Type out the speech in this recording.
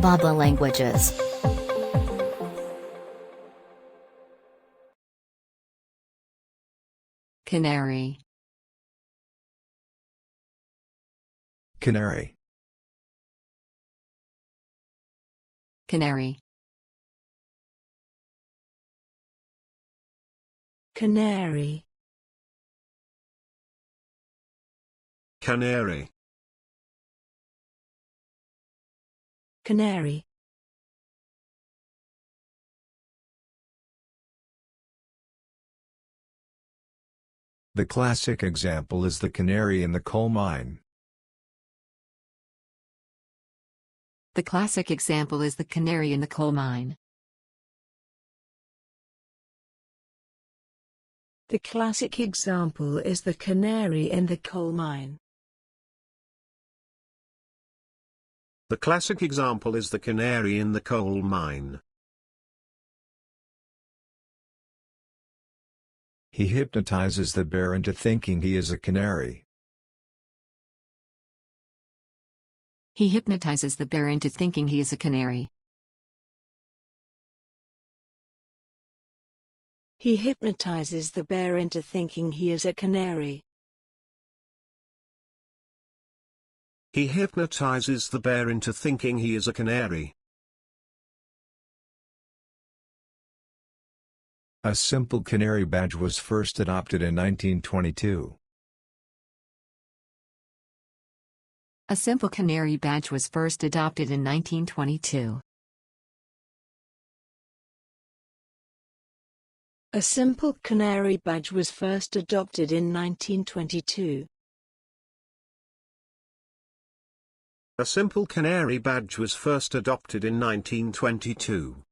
bab.la languages. Canary. Canary. Canary. Canary. Canary. Canary. The classic example is the canary in the coal mine. The classic example is the canary in the coal mine. The classic example is the canary in the coal mine. The classic example is the canary in the coal mine. He hypnotizes the bear into thinking he is a canary. He hypnotizes the bear into thinking he is a canary. He hypnotizes the bear into thinking he is a canary. He hypnotizes the bear into thinking he is a canary. A simple canary badge was first adopted in 1922. A simple canary badge was first adopted in 1922. A simple canary badge was first adopted in 1922. A simple canary badge was first adopted in 1922.